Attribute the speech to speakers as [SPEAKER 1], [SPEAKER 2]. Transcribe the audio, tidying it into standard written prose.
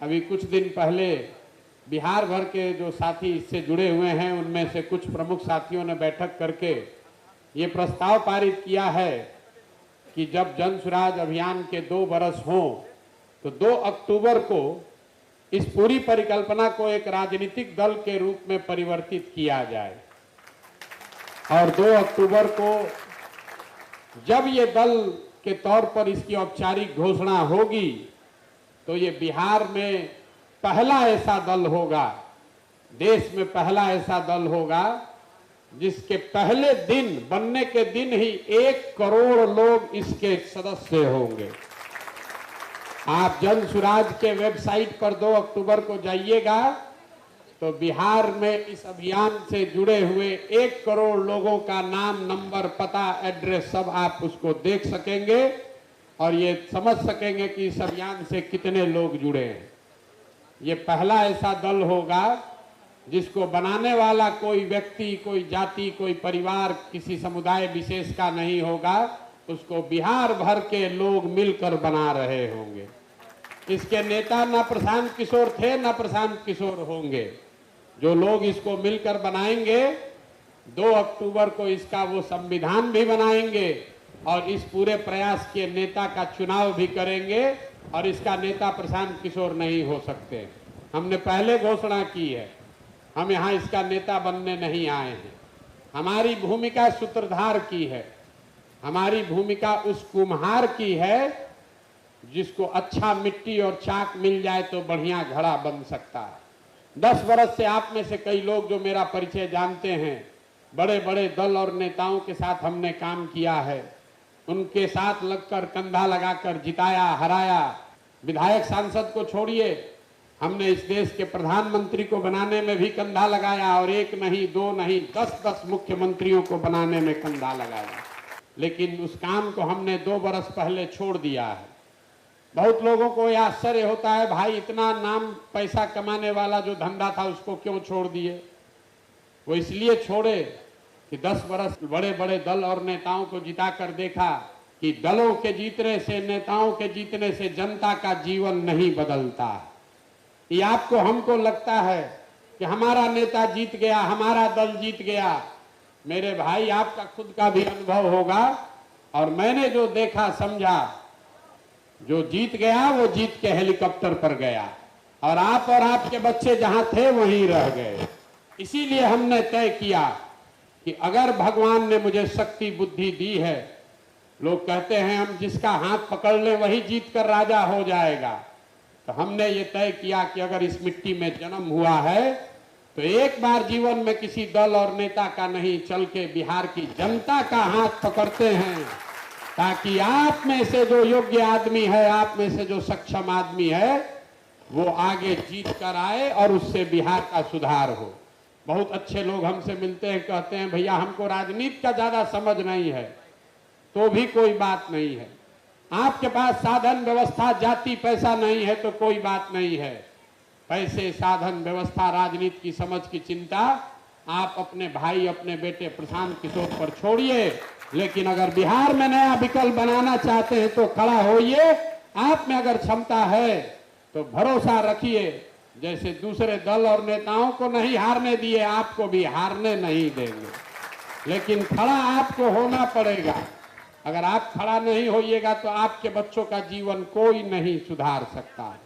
[SPEAKER 1] अभी कुछ दिन पहले बिहार भर के जो साथी इससे जुड़े हुए हैं उनमें से कुछ प्रमुख साथियों ने बैठक करके ये प्रस्ताव पारित किया है कि जब जन सुराज अभियान के 2 बरस हों तो 2 अक्टूबर को इस पूरी परिकल्पना को एक राजनीतिक दल के रूप में परिवर्तित किया जाए और 2 अक्टूबर को जब ये दल के तौर पर इसकी औपचारिक घोषणा होगी तो ये बिहार में पहला ऐसा दल होगा, देश में पहला ऐसा दल होगा जिसके पहले दिन बनने के दिन ही 1 करोड़ लोग इसके सदस्य होंगे। आप जन सुराज के वेबसाइट पर 2 अक्टूबर को जाइएगा तो बिहार में इस अभियान से जुड़े हुए 1 करोड़ लोगों का नाम, नंबर, पता, एड्रेस सब आप उसको देख सकेंगे और ये समझ सकेंगे कि इस अभियान से कितने लोग जुड़े हैं। ये पहला ऐसा दल होगा जिसको बनाने वाला कोई व्यक्ति, कोई जाति, कोई परिवार, किसी समुदाय विशेष का नहीं होगा, उसको बिहार भर के लोग मिलकर बना रहे होंगे। इसके नेता न प्रशांत किशोर थे न प्रशांत किशोर होंगे। जो लोग इसको मिलकर बनाएंगे 2 अक्टूबर को इसका वो संविधान भी बनाएंगे और इस पूरे प्रयास के नेता का चुनाव भी करेंगे और इसका नेता प्रशांत किशोर नहीं हो सकते। हमने पहले घोषणा की है, हम यहाँ इसका नेता बनने नहीं आए हैं। हमारी भूमिका सूत्रधार की है, हमारी भूमिका उस कुम्हार की है जिसको अच्छा मिट्टी और चाक मिल जाए तो बढ़िया घड़ा बन सकता है। 10 बरस से आप में से कई लोग जो मेरा परिचय जानते हैं, बड़े बड़े दल और नेताओं के साथ हमने काम किया है, उनके साथ लगकर कंधा लगाकर जिताया, हराया। विधायक सांसद को छोड़िए, हमने इस देश के प्रधानमंत्री को बनाने में भी कंधा लगाया और 1 नहीं 2 नहीं 10-10 मुख्यमंत्रियों को बनाने में कंधा लगाया। लेकिन उस काम को हमने 2 बरस पहले छोड़ दिया है। बहुत लोगों को यह आश्चर्य होता है, भाई इतना नाम पैसा कमाने वाला जो धंधा था उसको क्यों छोड़ दिए? वो इसलिए छोड़े कि 10 बरस बड़े बड़े दल और नेताओं को जिता कर देखा कि दलों के जीतने से, नेताओं के जीतने से जनता का जीवन नहीं बदलता। ये आपको हमको लगता है कि हमारा नेता जीत गया, हमारा दल जीत गया। मेरे भाई, आपका खुद का भी अनुभव होगा और मैंने जो देखा समझा, जो जीत गया वो जीत के हेलीकॉप्टर पर गया और आपके बच्चे जहां थे वहीं रह गए। इसीलिए हमने तय किया कि अगर भगवान ने मुझे शक्ति बुद्धि दी है, लोग कहते हैं हम जिसका हाथ पकड़ ले वही जीत कर राजा हो जाएगा, तो हमने ये तय किया कि अगर इस मिट्टी में जन्म हुआ है तो एक बार जीवन में किसी दल और नेता का नहीं, चल के बिहार की जनता का हाथ पकड़ते हैं ताकि आप में से जो योग्य आदमी है, आप में से जो सक्षम आदमी है, वो आगे जीत कर आए और उससे बिहार का सुधार हो। बहुत अच्छे लोग हमसे मिलते हैं, कहते हैं भैया हमको राजनीति का ज्यादा समझ नहीं है, तो भी कोई बात नहीं है। आपके पास साधन व्यवस्था, जाति, पैसा नहीं है तो कोई बात नहीं है। पैसे, साधन, व्यवस्था, राजनीति की समझ की चिंता आप अपने भाई, अपने बेटे प्रशांत किशोर पर छोड़िए, लेकिन अगर बिहार में नया विकल्प बनाना चाहते हैं तो खड़ा होइए। आप में अगर क्षमता है तो भरोसा रखिए, जैसे दूसरे दल और नेताओं को नहीं हारने दिए, आपको भी हारने नहीं देंगे। लेकिन खड़ा आपको होना पड़ेगा। अगर आप खड़ा नहीं होइएगा तो आपके बच्चों का जीवन कोई नहीं सुधार सकता है।